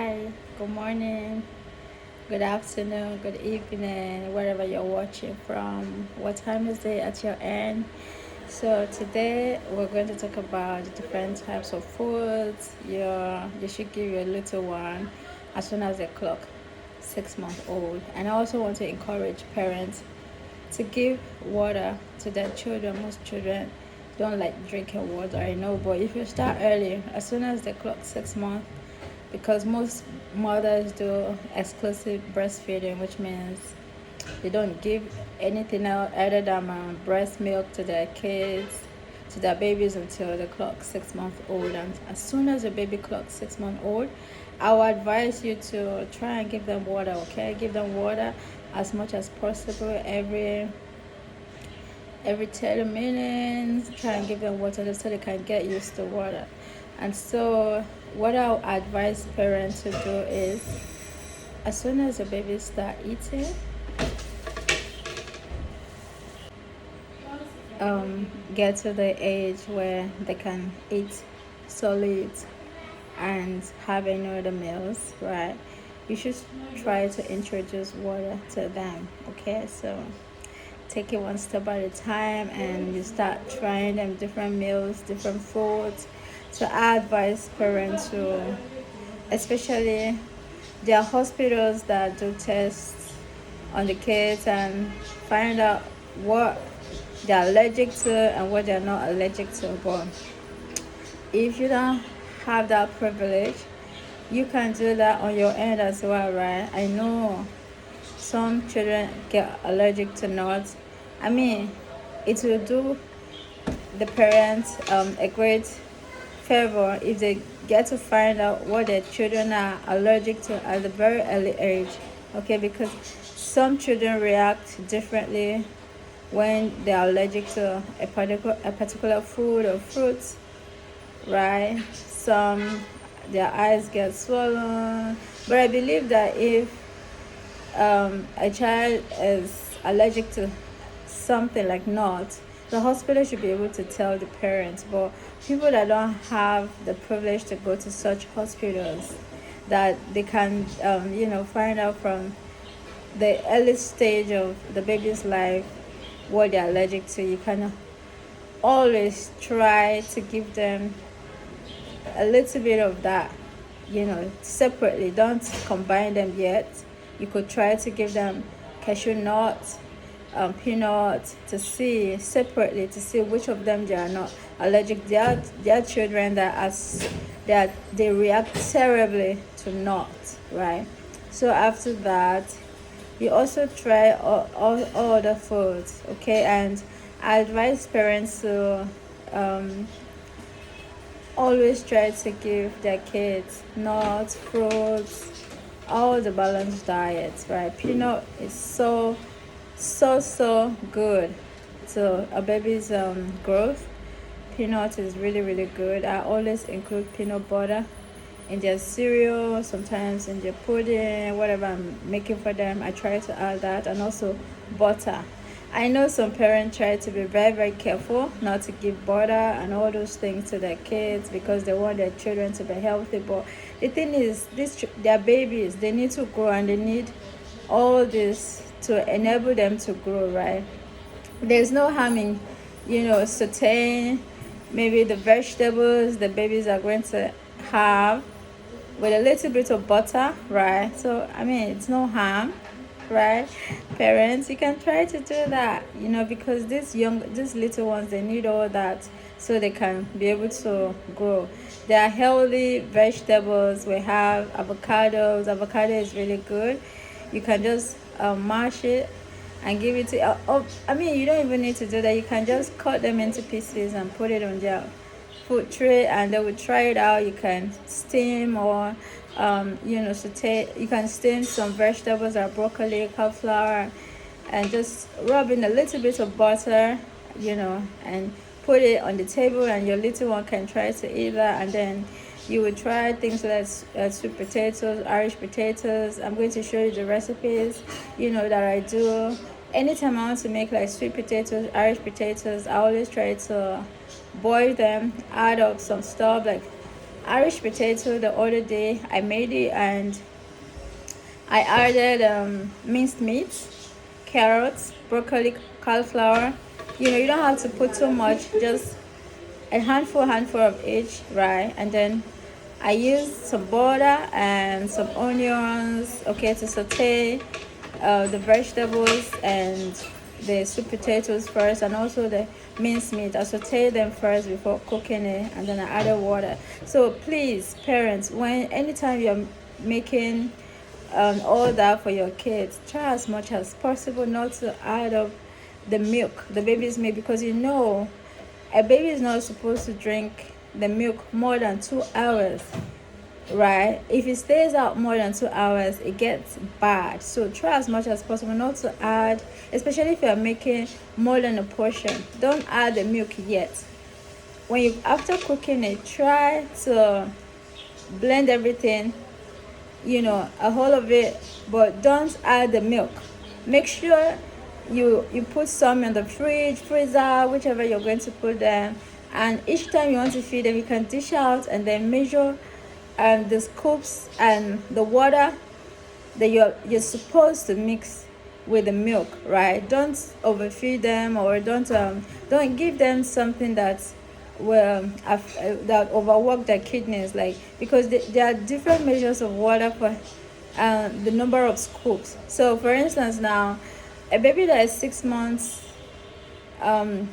Hi, good morning, good afternoon, good evening, wherever you're watching from. What time is it at your end? So today we're going to talk about different types of foods you should give your little one as soon as they clock 6 months old. And I also want to encourage parents to give water to their children. Most children don't like drinking water, I know, but if you start early, as soon as they clock 6 months, because most mothers do exclusive breastfeeding, which means they don't give anything else other than breast milk to their kids, to their babies until they clock 6 months old. And as soon as the baby clocks 6 months old, I would advise you to try and give them water. Okay, give them water as much as possible every 30 minutes. Try and give them water so they can get used to water. And so what I'll advise parents to do is, as soon as the baby start eating, get to the age where they can eat solids and have any other meals, right? You should try to introduce water to them. Okay, so take it one step at a time and you start trying them different meals, different foods. So I advise parents to, especially there are hospitals that do tests on the kids and find out what they're allergic to and what they're not allergic to. But if you don't have that privilege, you can do that on your end as well, right? I know some children get allergic to nuts. I mean, it will do the parents a great favor if they get to find out what their children are allergic to at a very early age. Okay, because some children react differently when they're allergic to a particular food or fruits, right? Some, their eyes get swollen. But I believe that if a child is allergic to something like nuts, the hospital should be able to tell the parents. But people that don't have the privilege to go to such hospitals, that they can find out from the early stage of the baby's life what they're allergic to, you can always try to give them a little bit of that, separately. Don't combine them yet. You could try to give them cashew nuts, peanuts, to see separately, to see which of them they are not allergic. There are children that they react terribly to nuts, right? So after that, you also try all other foods, okay? And I advise parents to always try to give their kids nuts, fruits, all the balanced diets, right? Peanut is so good to a baby's growth. Peanut is really good. I always include peanut butter in their cereal, sometimes in their pudding, whatever I'm making for them. I try to add that, and also butter. I know some parents try to be very careful not to give butter and all those things to their kids because they want their children to be healthy. But the thing is, their babies, they need to grow and they need all this to enable them to grow, right? There's no harm in, sauteing maybe the vegetables the babies are going to have with a little bit of butter, right? So I mean, it's no harm, right? Parents, you can try to do that, because these little ones, they need all that so they can be able to grow. There are healthy vegetables. We have avocados. Avocado is really good. You can just mash it and give it to. I mean, you don't even need to do that. You can just cut them into pieces and put it on their food tray, and they will try it out. You can steam or saute. You can steam some vegetables or broccoli, cauliflower, and just rub in a little bit of butter, and put it on the table, and your little one can try to eat that. And then you would try things like sweet potatoes, Irish potatoes. I'm going to show you the recipes, that I do. Anytime I want to make like sweet potatoes, Irish potatoes, I always try to boil them, add up some stuff like Irish potato the other day. I made it and I added minced meat, carrots, broccoli, cauliflower. You don't have to put too much, just a handful of each, right? And then I used some butter and some onions, okay, to saute the vegetables and the sweet potatoes first, and also the minced meat. I saute them first before cooking it, and then I added water. So please, parents, when anytime you're making all that for your kids, try as much as possible not to add up the milk, the baby's milk, because a baby is not supposed to drink the milk more than 2 hours, right? If it stays out more than 2 hours, it gets bad. So try as much as possible not to add, especially if you're making more than a portion. Don't add the milk yet. After cooking it, try to blend everything, a whole of it, but don't add the milk. Make sure you put some in the fridge, freezer, whichever you're going to put them, and each time you want to feed them, you can dish out and then measure the scoops and the water that you're supposed to mix with the milk, right? Don't overfeed them, or don't give them something that's that overwork their kidneys, like, because there are different measures of water for the number of scoops. So for instance, now a baby that is 6 months, above,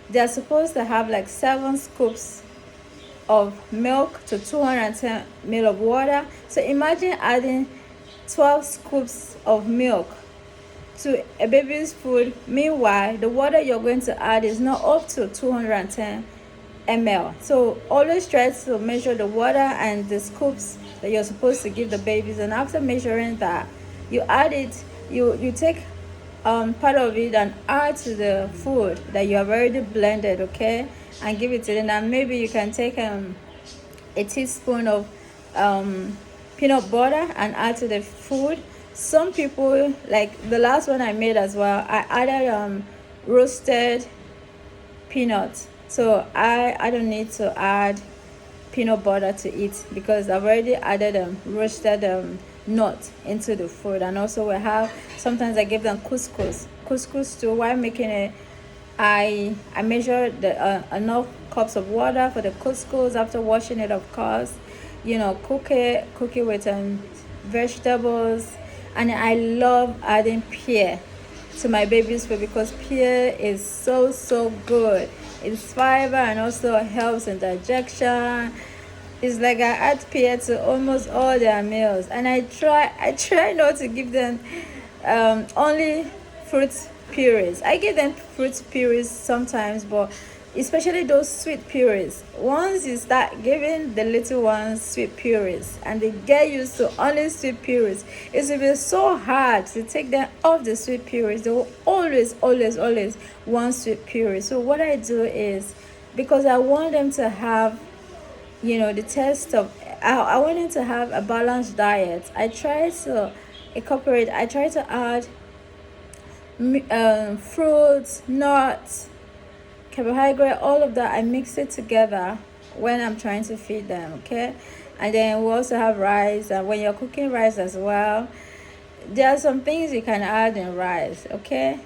they're supposed to have like 7 scoops of milk to 210 ml of water. So imagine adding 12 scoops of milk to a baby's food. Meanwhile, the water you're going to add is not up to 210 ml. So always try to measure the water and the scoops that you're supposed to give the babies, and after measuring that, you add it, you take part of it and add to the food that you have already blended, okay, and give it to them. And maybe you can take a teaspoon of peanut butter and add to the food. Some people, like the last one I made as well, I added roasted peanuts. So I don't need to add peanut butter to it, because I've already added roasted nut into the food. And also sometimes I give them couscous too. While making it, I measure the enough cups of water for the couscous. After washing it, of course, cook it with vegetables. And I love adding pear to my baby's food, because pear is so good. It's fiber and also helps in digestion. It's like I add pear to almost all their meals, and I try not to give them only fruit purees. I give them fruit purees sometimes, but especially those sweet purees. Once you start giving the little ones sweet purees and they get used to only sweet purees, it will be so hard to take them off the sweet purees. They will always want sweet purees. So what I do is, because I want them to have the taste of, I want them to have a balanced diet, I try to add fruits, nuts, carbohydrate, all of that. I mix it together when I'm trying to feed them, okay? And then we also have rice, and when you're cooking rice as well, there are some things you can add in rice, okay?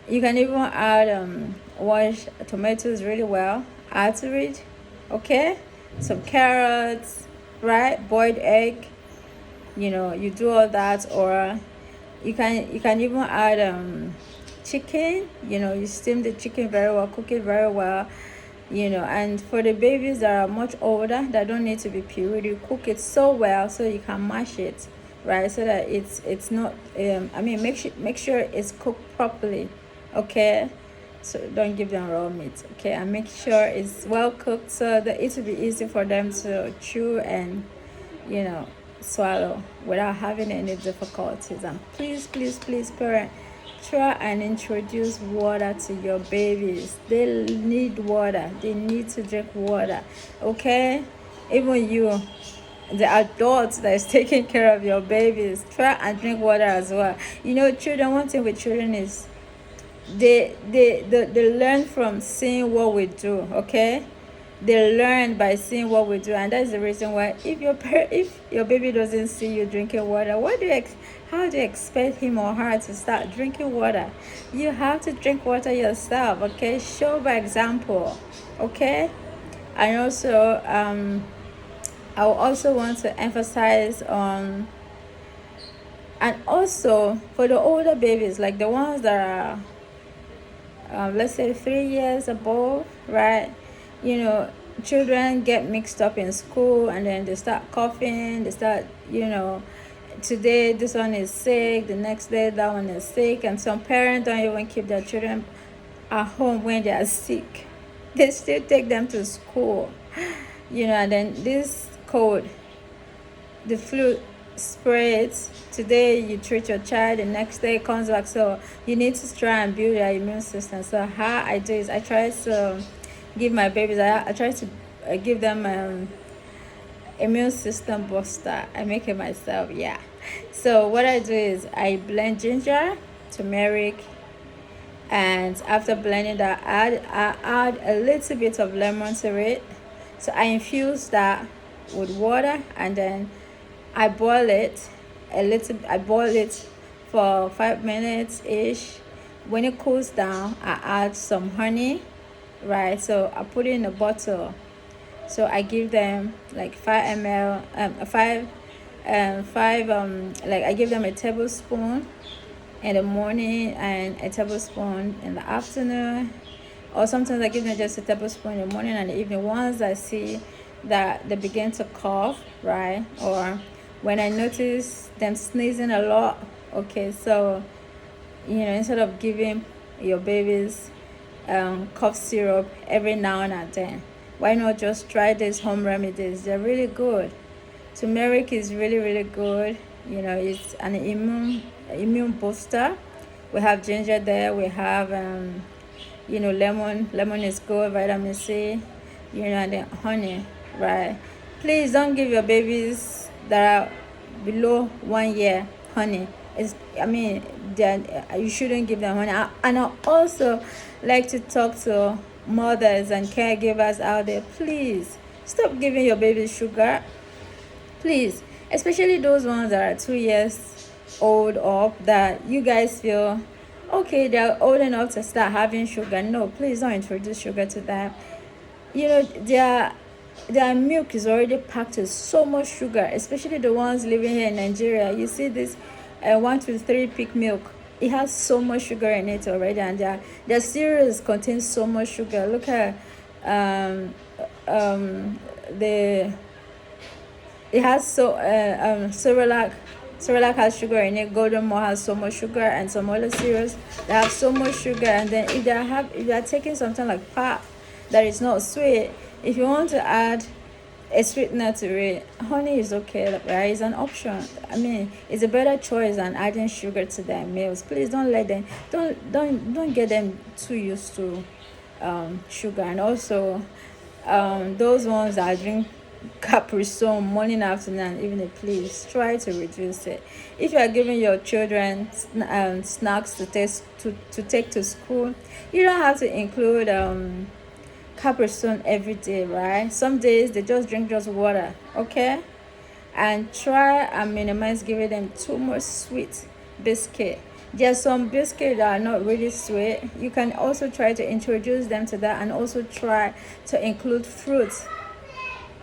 You can even add wash tomatoes really well, add to it, okay? Some carrots, right? Boiled egg, you do all that. Or you can even add chicken. You steam the chicken very well, cook it very well, and for the babies that are much older, that don't need to be pureed, you cook it so well so you can mash it, right? So that it's not make sure it's cooked properly, okay? So don't give them raw meat, okay? And make sure it's well cooked so that it will be easy for them to chew and swallow without having any difficulties. And please parent, try and introduce water to your babies. They need water. They need to drink water, okay? Even you, the adults that is taking care of your babies, try and drink water as well. Children, one thing with children is they learn from seeing what we do, okay? they learn by seeing what we do, and that's the reason why if your baby doesn't see you drinking water, how do you expect him or her to start drinking water? You have to drink water yourself, okay? Show by example, okay? And also I also want to emphasize on, and also for the older babies, like the ones that are let's say 3 years above, right? Children get mixed up in school, and then they start coughing, they start, today this one is sick, the next day that one is sick, and some parents don't even keep their children at home when they are sick. They still take them to school, and then this cold, the flu spreads. Today you treat your child, the next day it comes back. So you need to try and build your immune system. So how I do is I try to give my babies, I try to give them immune system booster. I make it myself, yeah. So what I do is I blend ginger, turmeric, and after blending that, I add a little bit of lemon to it. So I infuse that with water, and then I boil it I boil it for 5 minutes ish. When it cools down, I add some honey, right? So I put it in a bottle. So I give them like 5 ml, like I give them a tablespoon in the morning and a tablespoon in the afternoon, or sometimes I give them just a tablespoon in the morning and the evening. Once I see that they begin to cough, right, or when I notice them sneezing a lot, okay, so instead of giving your babies cough syrup every now and then, why not just try these home remedies? They're really good. Turmeric is really good. It's an immune booster. We have ginger there. We have lemon is good, vitamin C, and then honey, right? Please don't give your babies that are below 1 year honey. You shouldn't give them honey. And I also like to talk to mothers and caregivers out there. Please stop giving your baby sugar, please, especially those ones that are 2 years old up, that you guys feel okay, they're old enough to start having sugar. No, please don't introduce sugar to them. Their milk is already packed with so much sugar, especially the ones living here in Nigeria. You see this 123 peak milk, it has so much sugar in it already, and their cereals contain so much sugar. Look at the it has Cerelac has sugar in it. Golden More has so much sugar, and some other cereals that have so much sugar. And then if they are taking something like pap that is not sweet, if you want to add a sweetener to it, honey is okay, right? It's an option. It's a better choice than adding sugar to their meals. Please don't let them don't get them too used to sugar. And also those ones that drink Capri Sun morning, afternoon, and evening, please try to reduce it. If you are giving your children snacks to take to school, you don't have to include Capri Sun every day, right? Some days they just drink just water, okay? And try and minimize giving them too much sweet biscuit. There are some biscuits that are not really sweet. You can also try to introduce them to that, and also try to include fruits,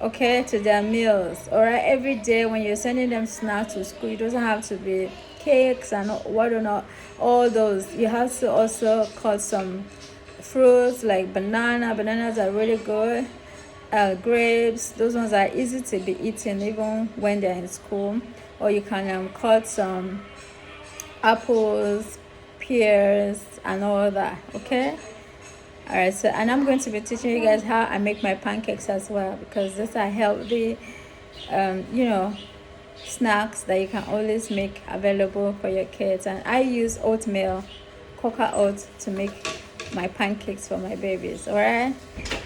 okay, to their meals. All right, every day when you're sending them snacks to school, it doesn't have to be cakes and what or not, all those. You have to also cut some fruits like bananas are really good. Grapes, those ones are easy to be eaten even when they're in school. Or you can cut some apples, pears, and all that, okay? Alright, so and I'm going to be teaching you guys how I make my pancakes as well, because these are healthy snacks that you can always make available for your kids. And I use oatmeal, cocoa oats, to make my pancakes for my babies. Alright,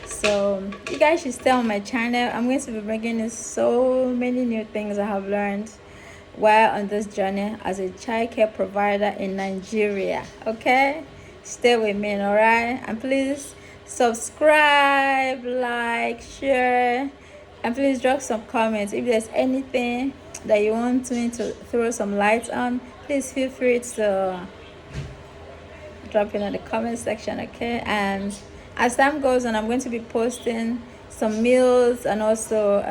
so you guys should stay on my channel. I'm going to be bringing you so many new things I have learned while on this journey as a child care provider in Nigeria. Okay, stay with me, alright? And please subscribe, like, share, and please drop some comments. If there's anything that you want me to throw some light on, please feel free to drop it in the comment section. Okay, and as time goes on, I'm going to be posting some meals and also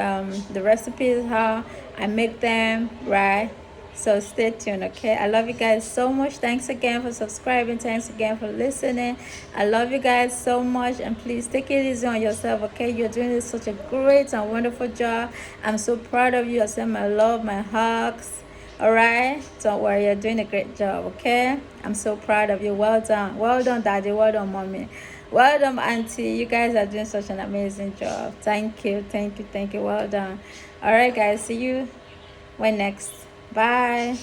the recipes, how I make them, right? So stay tuned. Okay, I love you guys so much. Thanks again for subscribing. Thanks again for listening. I love you guys so much, and please take it easy on yourself. Okay, you're doing this such a great and wonderful job. I'm so proud of you. I send my love, my hugs. All right, don't worry, you're doing a great job. Okay, I'm so proud of you. Well done, daddy. Well done, mommy. Well done, auntie. You guys are doing such an amazing job. Thank you, thank you, thank you. Well done. All right, guys, see you when next. Bye.